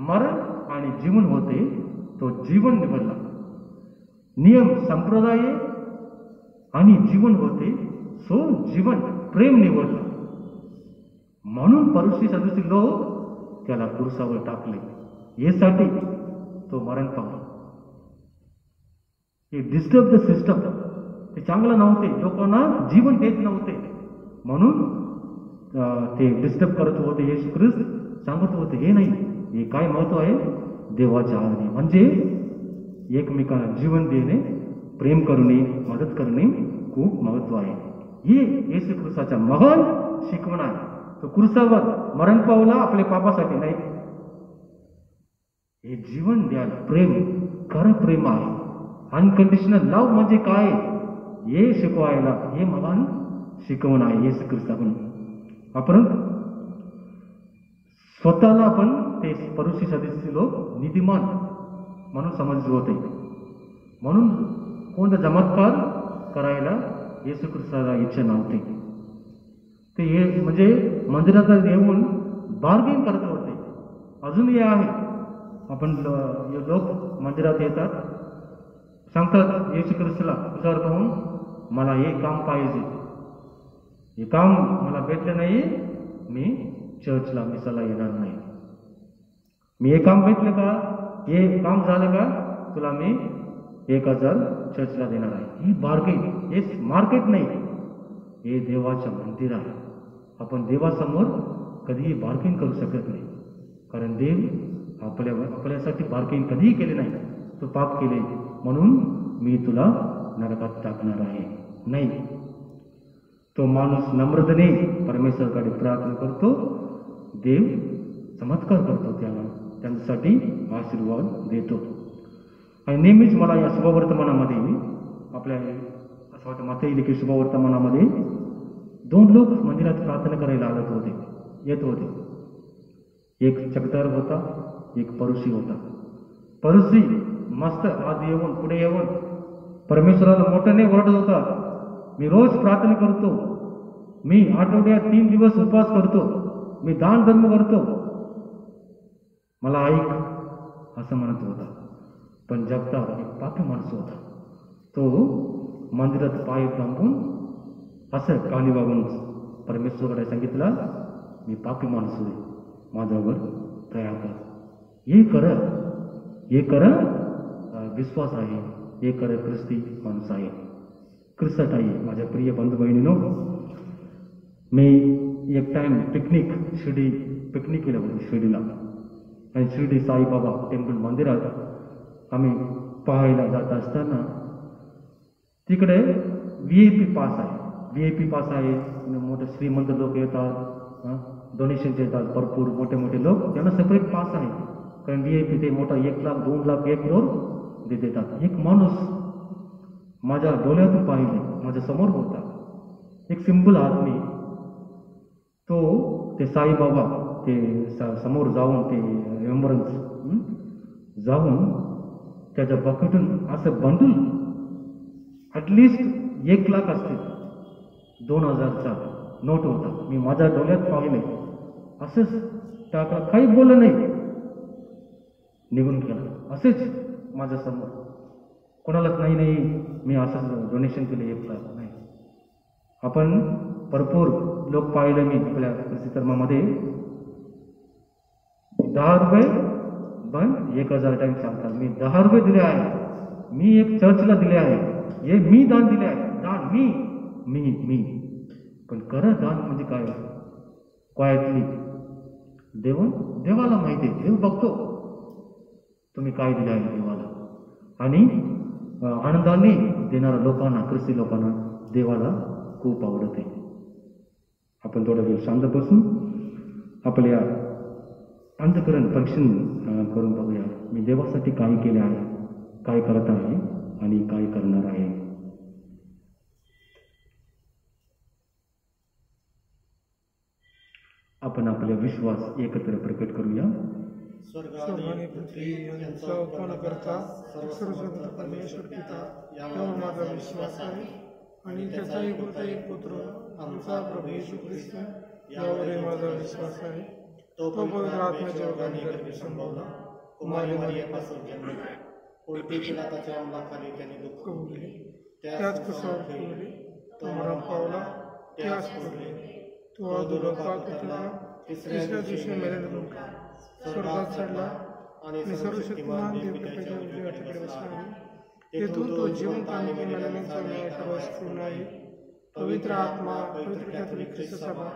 मरण आणि जीवन होते, तो जीवन निवडला. नियम, संप्रदाय आणि जीवन होते, सो जीवन, प्रेम निवडला. म्हणून परुषी सदस्य लोक त्याला क्रूसावर टाकले. यासाठी तो मरण पावला. हे डिस्टर्ब द सिस्टम, ते चांगलं नव्हते, लोकांना जीवन देत नव्हते, म्हणून ते डिस्टर्ब करत होते. येशू ख्रिस्त सांगत होते हे नाही, हे काय महत्व आहे, देवाच्या आज्ञा म्हणजे एकमेकांना जीवन देणे, प्रेम करणे, मदत करणे खूप महत्व आहे. हे येशू ख्रिस्ताच्या महान शिकवण आहे. तो क्रूसावर मरण पावला आपल्या पापासाठी नाही, हे जीवन द्यायला प्रेम, खरं प्रेम आहे. अनकंडिशनल लव्ह म्हणजे काय हे शिकवायला हे महान शिकवण आहे येशू ख्रिस्ताकडून. आपण स्वतःला आपण ते परुषी सदस्य लोक नीतिमान म्हणून समजले होते, म्हणून कोणता चमत्कार करायला येशू ख्रिस्ताला इच्छा नव्हती. ते हे म्हणजे मंदिरात येऊन बार्गेन करत होते. अजूनही आहे, आपण लोक मंदिरात येतात, सांगतात येशू ख्रिस्ताला तुझ्यावर पाहून मला हे काम पाहिजे, हे काम मला भेटलं नाही, मी चर्चला मिसाला येणार नाही. मी हे काम भेटलं का, हे काम झालं का, तुला मी 1000 चर्चला देणार आहे. ही बार्गेन, हे मार्केट नाही, हे देवाचं मंदिर आहे. आपण देवासमोर कधीही बार्गेन करू शकत नाही, कारण देव आपल्यासाठी बार्गेन कधीही केले नाही. तो पाप केले म्हणून मी तुला नरकात टाकणार आहे नाही. तो माणूस नम्रतेने परमेश्वराकडे प्रार्थना करतो, देव चमत्कार करतो, त्यांच्यासाठी आशीर्वाद देतो. आणि नेहमीच मला या शुभवर्तमानामध्ये आपल्या असं वाटतं माते लिखित शुभवर्तमानामध्ये 2 लोक मंदिरात प्रार्थना करायला येत होते. एक चकदार होता, एक परुषी होता. परुषी मस्त आत येऊन पुढे येऊन परमेश्वराला मोठ्याने ओरडत होता, मी रोज प्रार्थना करतो, मी आठवड्यात 3 दिवस उपवास करतो, मी दान धर्म करतो, मला ऐक, असं म्हणत होता. पण जगतार एक पापी माणूस होता. तो मंदिरात पाय थांबून असं कानी वागून परमेश्वराकडे सांगितलं, मी पापी माणूस आहे, माझ्यावर दया कर, हे कर विश्वास आहे, हे कर ख्रिस्ती माणूस आहे, ख्रिस्तात आहे. माझ्या प्रिय बंधू बहिणीनो, मी एक टाइम पिकनिक केलं होतं शिर्डीला. आणि शिर्डी साईबाबा टेम्पल मंदिरात आम्ही पाहायला जात असताना तिकडे VIP पास आहे. VIP पास आहे, मोठे श्रीमंत लोक येतात, डोनेशनचे येतात, भरपूर मोठे मोठे लोक, त्यांना सेपरेट पास आहे. कारण VIP ते मोठा 1 लाख 2 लाख 1 करोड ते देतात. एक माणूस माझ्या डोळ्यातून पाहिले, माझ्या समोर होता, एक सिंपल आदमी. तो ते साईबाबा ते समोर जाऊन ते रिमेंबरन्स जाऊन त्याच्या बकेटून असं बंडल ॲटलिस्ट 1 लाख असतील, 2000चा नोट होता. मी माझ्या डोळ्यात पाहिले, असंच टाकला, काही बोललं नाही, निघून गेला. असेच माझ्या समोर, कोणालाच नाही मी असंच डोनेशन केले 1 लाख नाही. आपण भरपूर लोक पाहिले मी आपल्या ख्रिस्ती धर्मामध्ये 10 रुपये पण 1000 टाइम सांगतात. मी 10 रुपये दिले आहे, मी एक चर्चला दिले आहे, हे मी दान दिले आहे, दान मी पण खरं दान म्हणजे काय, क्वायटली देवाला माहिती आहे, देव बघतो तुम्ही काय दिले आहे देवाला. आणि आनंदाने देणाऱ्या लोकांना, ख्रिस्ती लोकांना देवाला खूप आवडते. आपण थोडा वेळ शांत बसून आपल्या अंतःकरण परीक्षण करून बघूया, मी देवासाठी काय केले आहे, काय करत आहे आणि काय करणार आहे. आपण आपले विश्वास एकत्र प्रकट करूया. स्वर्ग आणि पृथ्वी यांचा उत्पन्न करता सर्वशक्तिमान परमेश्वर पिता यावर माझा विश्वास आहे आणि त्याचा एक पुत्र आमचा प्रभू येशू ख्रिस्त यावरही माझा विश्वास आहे. तो पवित्र आत्म्याच्या योगाने गर्भी संभवला, कुमारी मरियेपासून जन्मला, पोटी पिलाताच्या अंमलाखाली त्याने दुःख भोगले, त्याच कुशावर ठेवले, तो मरण पावला, त्याच पुरले, तो अधोलोकात उतरला, तिसऱ्या दिवशी मेलेला उठला, स्वर्गात चढला आणि सर्वशक्तिमान देव पित्याच्या उजव्याकडे बसला आहे. तेथून तो जिवंत आणि मेलेल्यांचा न्याय करण्यास पूर्ण आहे. पवित्र आत्मा, पवित्र कॅथोलिक ख्रिस्त सभा,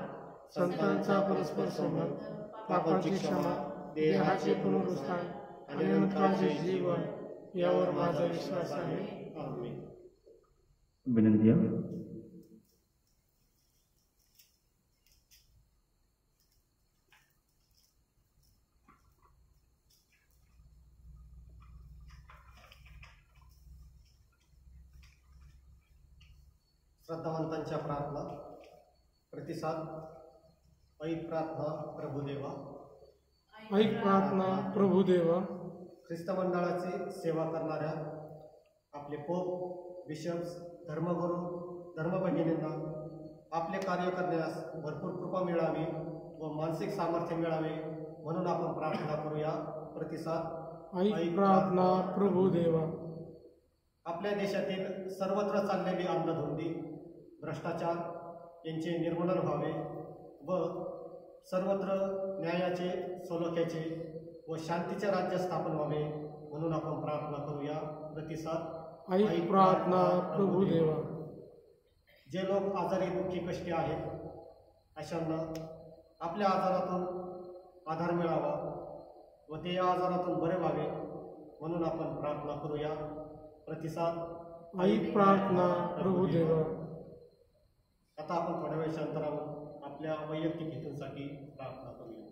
संतांचा परस्पर संवाद, पापाची क्षमा, देहाचे पुनरुत्थान आणि अनंतकाळचे जीवन यावर माझा विश्वास आहे. आमेन. विनंती आहे. श्रद्धावंतांच्या प्रार्थना. प्रतिसाद. ऐक प्रार्थना प्रभुदेवा. ऐक प्रार्थना प्रभुदेवा. ख्रिस्त मंडळाची सेवा करणाऱ्या आपले पोप, बिशप्स, धर्मगुरू, धर्मभगिनींना आपले कार्य करण्यास भरपूर कृपा मिळावी व मानसिक सामर्थ्य मिळावे म्हणून आपण प्रार्थना करूया. प्रतिसाद. ऐक प्रार्थना प्रभुदेवा. आपल्या देशातील सर्वत्र चाललेली अंधधुंदी, भ्रष्टाचार यांचे निर्मूलन व्हावे व सर्वत्र न्यायाचे, सलोख्याचे व शांतीचे राज्य स्थापन व्हावे म्हणून आपण प्रार्थना करूया. प्रतिसाद. ऐक प्रार्थना प्रभुदेवा. जे लोक आजारी, दुःखी, कष्टी आहेत अशांना आपल्या आजारातून आधार मिळावा व ते या आजारातून बरे व्हावे म्हणून आपण प्रार्थना करूया. प्रतिसाद. ऐक प्रार्थना प्रभुदेवा. आता आपण थोड्या वेळ शांत राहून आपल्या वैयक्तिक हेतूंसाठी प्रार्थना करूया.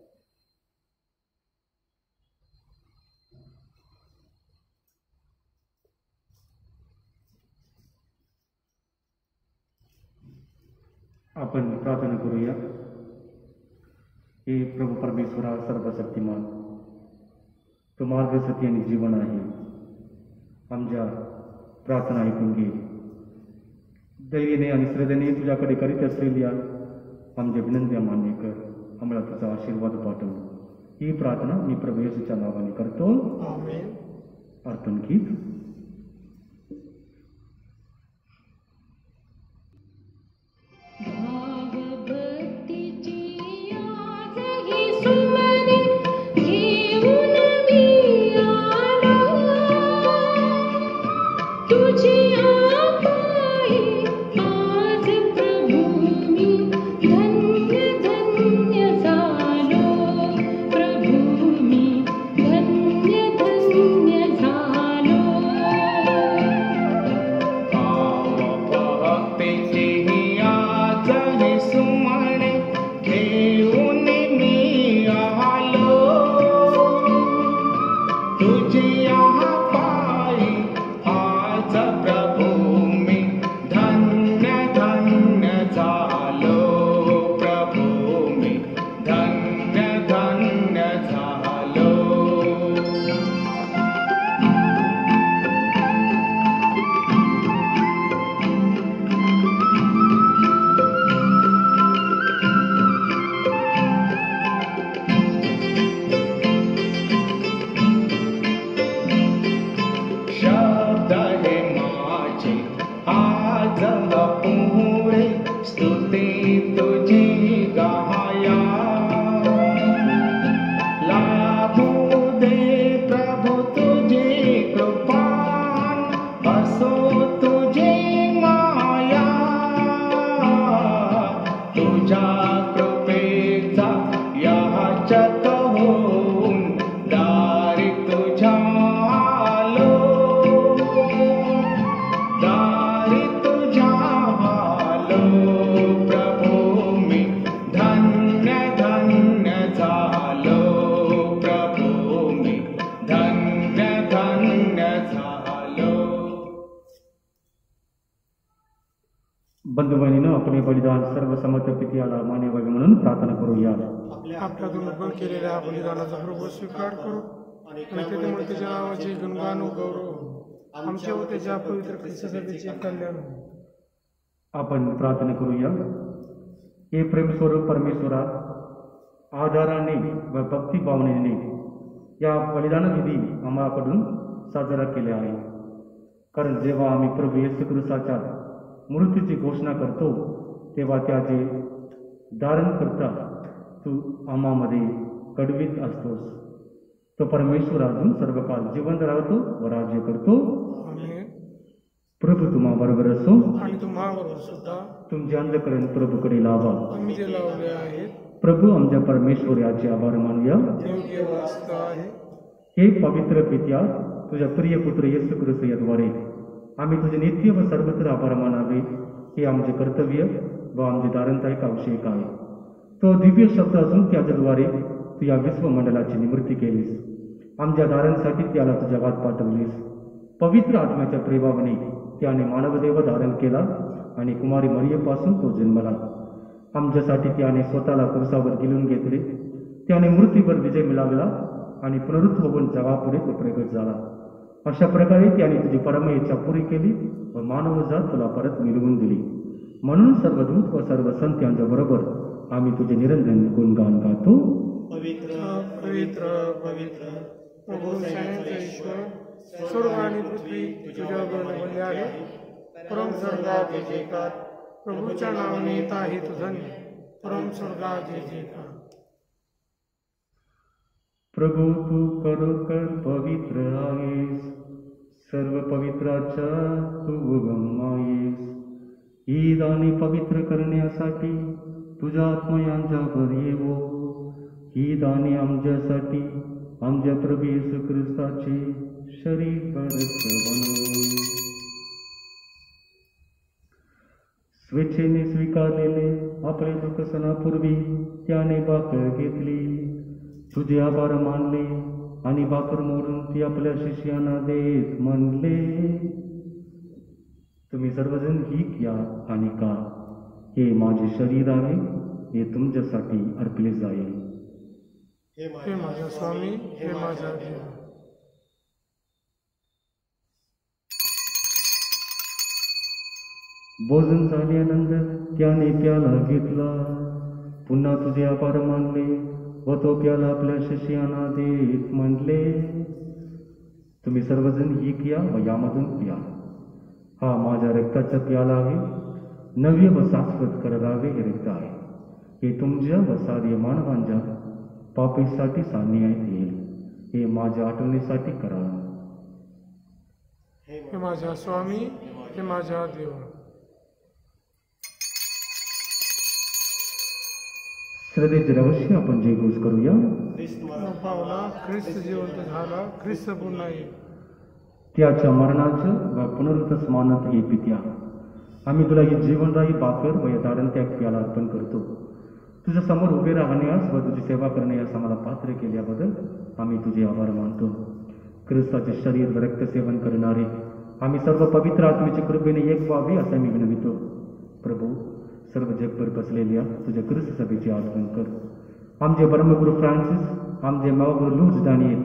आपण प्रार्थना करूया. हे प्रभू परमेश्वरा सर्वशक्तिमान, तो मार्ग, सत्य आणि जीवन आहे. आमच्या प्रार्थना ऐकून घे. दैर्याने आणि श्रद्धेने तुझ्याकडे करीत असलेल्या आमच्या विनंत्या मान्य कर. आम्हाला तुझा आशीर्वाद पाठव. ही प्रार्थना मी प्रभू येशूच्या नावाने करतो. आमेन. प्रार्थना गीत. बंधुबहिणीनं आपले बलिदान सर्व समर्पित याला मान्य व्हावे म्हणून प्रार्थना करूया. आपल्यातून अर्पण केलेल्या बलिदानाचा प्रभू स्वीकार करू आणि त्याच्यामुळे त्याच्या नावाचे गुणगान व गौरव आमच्या व त्याच्या पवित्र ख्रिस्त सभेचे कल्याण. आपण प्रार्थना करूया. हे प्रेमस्वरूप परमेश्वरा, आदराने व भक्ती भावनेने या बलिदान विधी आम्हाकडून साजरा केले आहे. कारण जेव्हा आम्ही प्रभू येशू ख्रिस्ताच्या मृत्यूची घोषणा करतो तेव्हा त्याचे धारण करता तू आम्हामध्ये कडवीत असतोस. तो परमेश्वर अजून सर्व काळ जिवंत राहतो व राज्य करतो. प्रभू तुम्हा बरोबर असो. आणि तुम्हाबरोबर सुद्धा. तुमचे अंधकरण प्रभूकडे लावा. आम्ही जे लावले आहेत प्रभू आमच्या परमेश्वर याचे आभार मानूया. योग्य वास्त आहे. हे पवित्र पित्या, तुझ्या प्रिय पुत्र येशू ख्रिस्त याद्वारे आम्ही तुझे नित्य व सर्वत्र आभार मानावे हे आमचे कर्तव्य व आमचे दारणदायक आवश्यक आहे. तो दिव्य शब्द असून त्याच्याद्वारे तू या विश्वमंडळाची निवृत्ती केलीस. आमच्या दारांसाठी त्याला तुझ्या वाट पाठवलीस. पवित्र आत्म्याच्या प्रेमाने त्याने मानवदेव धारण केला आणि कुमारी मरियेपासून तो जन्मला. आमच्यासाठी त्याने स्वतःला क्रूसावर गिळून घेतले. त्याने मृत्यूवर विजय मिळवला आणि पुनरुत्थ होऊन जगापुढे तो प्रगट झाला. अशा प्रकारे त्याने तुझी परम इच्छा पुरी केली व मानवजात तुला परत मिळवून दिली. म्हणून सर्व दूत व सर्व संत यांच्या बरोबर आम्ही तुझे निरंजन गुणगान गातो. पवित्र पवित्र पवित्र प्रभू सैन्याचा ईश्वर, स्वर्ग आणि पृथ्वी तुझ्या बनवले आहे. परम स्वर्गात जय जयकार, प्रभूच्या नावाने येत आहे तू धन्य. परम स्वर्गात जय जयकार. प्रभू तू खरोखर पवित्र आहेस. सर्व पवित्राच्या तू उगम आहेस. ही दाने पवित्र करण्यासाठी तुझ्या आत्मा यांच्यावर येवो. ही दाने आमच्यासाठी आमच्या प्रभू येशू ख्रिस्ताचे शरीर व रक्त बनवो. स्वेच्छेने स्वीकारलेले आपले दुःख सणापूर्वी त्याने भाकर घेतली. तुझे आभार मानले आणि भाकर मोडून ती आपल्या शिष्यांना देत म्हणले, तुम्ही सर्वजण ही घ्या आणि का. हे माझे शरीर आहे, हे तुमच्यासाठी अर्पले जाईल. हे माझा स्वामी, हे माझा देव. भोजन झाल्यानंतर त्याने प्याला घेतला. पुन्हा तुझे आभार मानले व तो प्याला आपल्या शिष्यांना देत म्हणले, तुम्ही सर्वजण ही घ्या व यामधून प्या. हा माझ्या रक्ताचा प्याला आहे. नव्य व शाश्वत करावे हे रक्त आहे. हे तुमच्या व साऱ्या मानवांच्या पापीसाठी सांगण्यात येईल. हे माझ्या आठवणीसाठी करा. हे माझा स्वामी, हे माझा देव. श्रद्धेचे रहस्य आपण जयघोष करूया. पावला, ख्रिस्त जिवंत झाला, ख्रिस्त पुन्हा येईल. त्याच्या मरणाचं व पुनरुत्थ स्मारक हे पित्या, आम्ही तुला ही जीवनदायी भाकर व या दारण त्या प्याला अर्पण करतो. तुझ्या समोर उभे राहण्यास व तुझी सेवा करण्यास आम्हाला पात्र केल्याबद्दल आम्ही तुझे आभार मानतो. ख्रिस्ताचे शरीर व रक्त सेवन करणारे आम्ही सर्व पवित्र आत्म्याच्या कृपेने एक व्हावे असं मी विनवितो. प्रभू, सर्व जगभर बसलेल्या तुझ्या ख्रिस्त सभेची आठवण कर. आमचे धर्मगुरू फ्रान्सिस, आमचे महागुरू लूज दानियल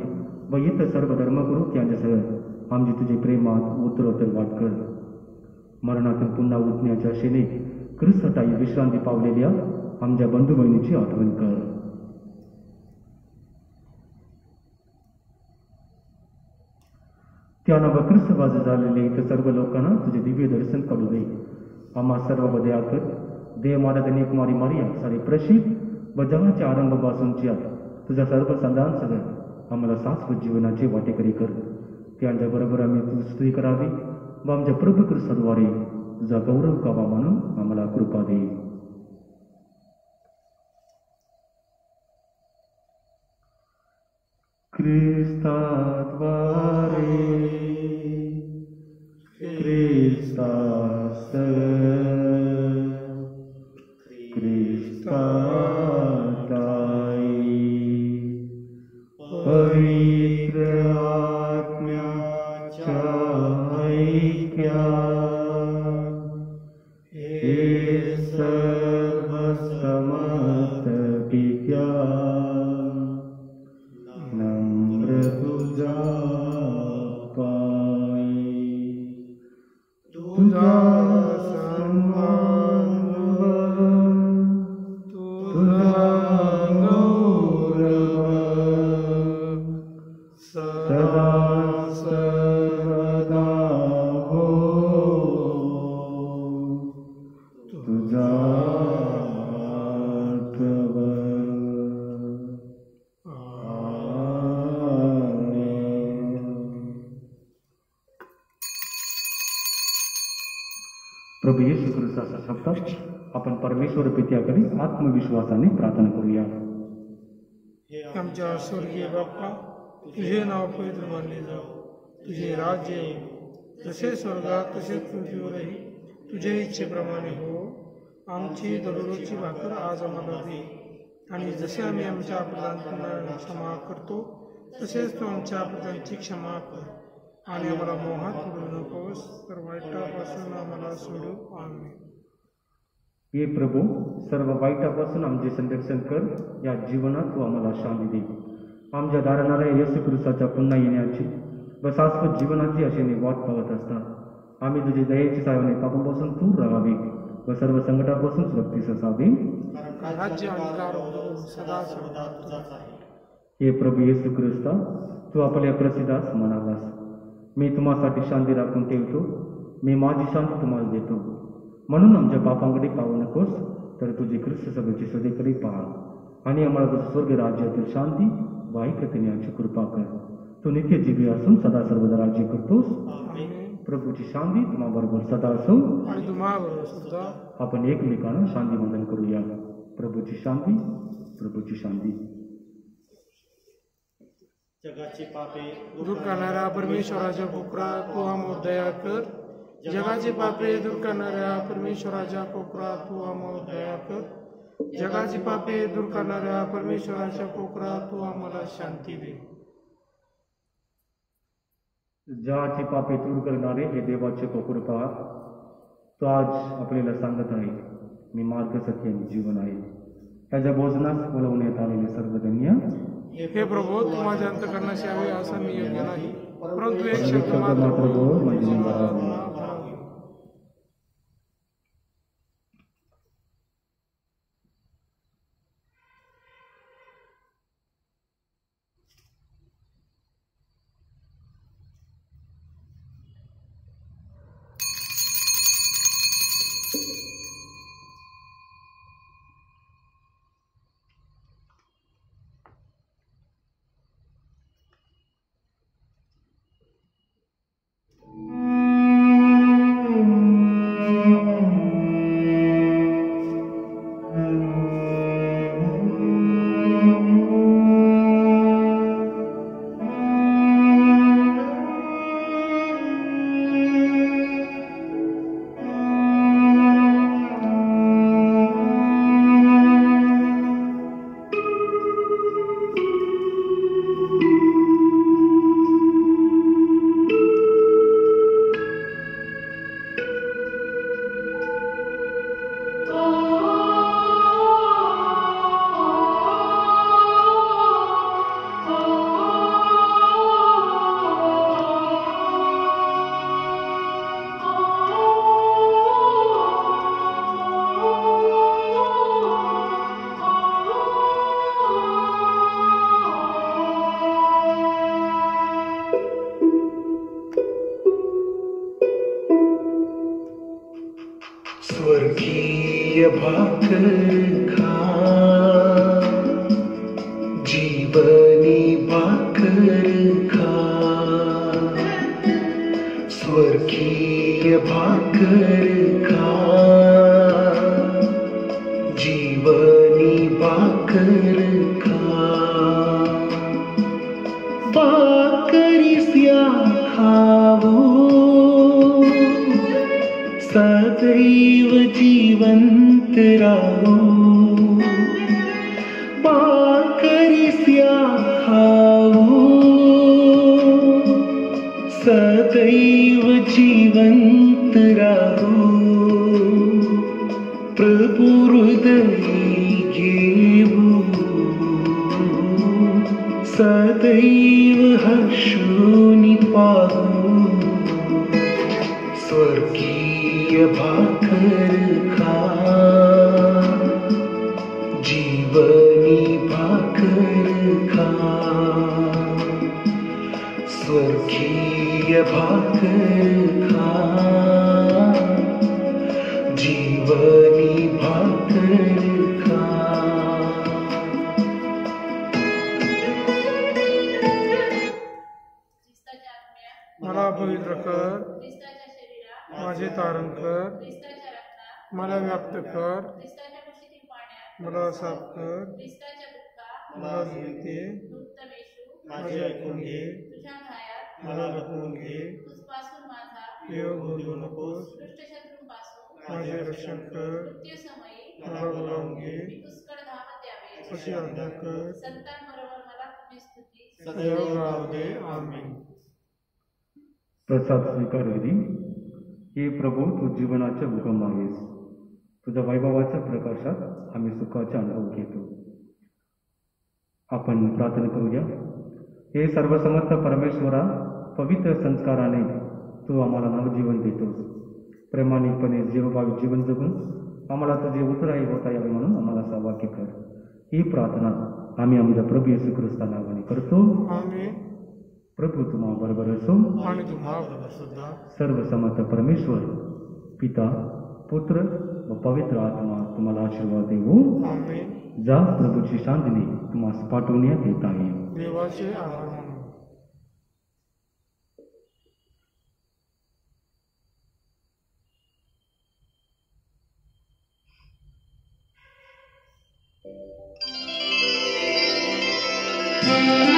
व इतर सर्व धर्मगुरू त्यांच्यासह आमची तुझे प्रेमात उत्तरोत्तर वाट कर. मरणातून पुन्हा उठण्याच्या आशेने ख्रिस्ताची विश्रांती पावलेल्या आमच्या बंधू बहिणीची आठवण कर. त्यानं व ख्रिस्तवास झालेले इतर सर्व लोकांना तुझे दिव्य दर्शन करू दे. आम्हा सर्व दया कर. देव महाराजांनी कुमारी मारिया सारे प्रसिद्ध व जगाच्या आरंभापासूनच्या तुझ्या सर्व संतांसह आम्हाला शाश्वत जीवनाचे वाटेकरी कर. त्यांच्याबरोबर आम्ही तुझी स्तुती करावी व आमच्या प्रभू ख्रिस्ताद्वारे तुझा गौरव गावा म्हणून आम्हाला कृपा दे. ख्रिस्ताद्वारे ख्रिस्तास ख्रिस्ताताई पवित्र आत्म्याच्या ऐक्या हे सर्व समस्त पित्या नम्र तुझा पायी तुझा सन्मान तुझा गौरव सदा सर्वदा हो तुझा प्रभू येशू ख्रिस्ताचा शब्द आपण परमेश्वर पित्याकडे आत्मविश्वासाने प्रार्थना करूया. आमच्या स्वर्गीय बाप्पा, तुझे नाव पवित्र मानले जाओ, तुझे राज्य येईल, जसे स्वर्गात तसेच पृथ्वीवरही तुझ्या इच्छेप्रमाणे हो. आमची दररोजची भाकर आज आम्हाला दे, आणि जसे आम्ही आमच्या अपराधांना क्षमा करतो तसेच तू आमच्या अपराधांची क्षमा कर, आणि आम्हाला मोहात पडू नकोस, तर वाईटापासून आम्हाला सोडू. आमेन. ये प्रभू, सर्व वाईटापासून आमचे संरक्षण कर. या जीवनात तू आम्हाला शांती दे. आमच्या दारणाऱ्या येशू ख्रिस्ताच्या पुन्हा येण्याची व शाश्वत जीवनाची आशेने वाट पाहत असतात आम्ही तुझी दयेची साह्याने पापापासून दूर राहावे व सर्व संकटापासून सुरक्षित असावे. राज्य आणि कारभार सदा सर्वदा तुझाच आहे. हे प्रभू येशू ख्रिस्ता, तू आपल्या प्रसिद्धास म्हणालास, मी तुम्हासाठी शांती राखून ठेवतो, मी माझी शांती तुम्हाला देतो. म्हणून आमच्या पापांकडे पाहू नकोस, तर तुझी ख्रिस्त सभेची सदैकडे पाहा, आणि आम्हाला तुझं स्वर्ग राज्यातील शांती व ऐक्यतेने आमची कृपा कर. तू नित्य जीवी असून सदा सर्वदा राज्य करतोस. प्रभूची शांती तुम्हाबरोबर सदा असो, आणि तुम्हाबरोबर सुद्धा. आपण एकमेकांना शांती वंदन करूया. प्रभूची शांती, प्रभूची शांती. जगाची पापे दूर करणाऱ्या परमेश्वराच्या कोपरा तू आम्हावर दया कर. जगाची पापे दूर करणाऱ्या परमेश्वराच्या कोपरा तू आम्हावर दया कर. जगाची पापे दूर करणाऱ्या परमेश्वराच्या कोपरा तू आम्हाला शांती दे. जगाची पापे दूर करणारे हे देवाचे कोपर पहा. तो आज आपल्याला सांगत आहे, मी मार्ग, सत्य आणि जीवन आहे. त्याच्या भोजनास बोलवण्यात आलेले सर्व धन्य. हे प्रभू, तू माझ्या अंतःकरणाशी यावे असं मी योग्य नाही, परंतु एक शब्द शब्द मात्र मात्र बोल, म्हणजे माझी मला आत्मा भरावी. स्वर्गीय भाकर खा, जीवनी भाकर खा. स्वर्गीय भाकर खा, जीवनी भाकर खा. भाकरीस्या खावो, सदैव जीवंत राहो. भाकरीस्या खाओ, सदैव जीवंत राहो. प्रभु हृदयी घेऊ, सदैव हर्षोनी पाहू. स्वर्गीय भाकर खा, जीवनी भाकर खा. स्वर्गीय भाकर खा, जीवनी भाकर खा. ख्रिस्ताच्या आत्म्या, मला पवित्र कर, ख्रिस्ताच्या शरीरात, माझे तारण कर, ख्रिस्ताच्या मला व्याप्त कर, ख्रिस्ताच्या कुशीतील पाण्यात मला साफ कर, ख्रिस्ताच्या दुःखात मला जिंकते, उत्तम येशू माझे ऐकून घे, तुझ्या घायात मला लपवून घे, तुझपासून माझा योग बोलू नकोस, दुष्ट शत्रूंपासून माझे रक्षण कर, मृत्यूसमयी मला बोलावून घे, मी पुष्कळ धावत यावे. अशी आज्ञा कर, संतांबरोबर मला तुझी स्तुती सदैव राहू दे. आमीन. प्रसाद स्वीकार विधी. हे प्रभू, तू जीवनाचे उगम आहेस. तुझ्या वैभवाच्या प्रकाशात आम्ही सुखाचा अनुभव घेतो. आपण प्रार्थना करूया. हे सर्वसमर्थ परमेश्वरा, पवित्र संस्काराने तू आम्हाला नवजीवन देतोस. प्रामाणिकपणे जीवभावी जीवन जगून आम्हाला तुझे उत्तराई होता यावे म्हणून आम्हाला सौभाग्य कर. ही प्रार्थना आम्ही आमच्या प्रभू येशू ख्रिस्ता नावाने करतो. आमीन. प्रभू तुम्हा बरोबर असो. आणि तुम्हाला सुद्धा सर्व समर्थ परमेश्वर पिता, पुत्र व पवित्र आत्मा तुम्हाला आशीर्वाद देऊ. आमीन. जा, प्रभूची शांतीने तुम्हाला पाठवण्यात येत आहे. देवाचे आभार मानू. Thank you.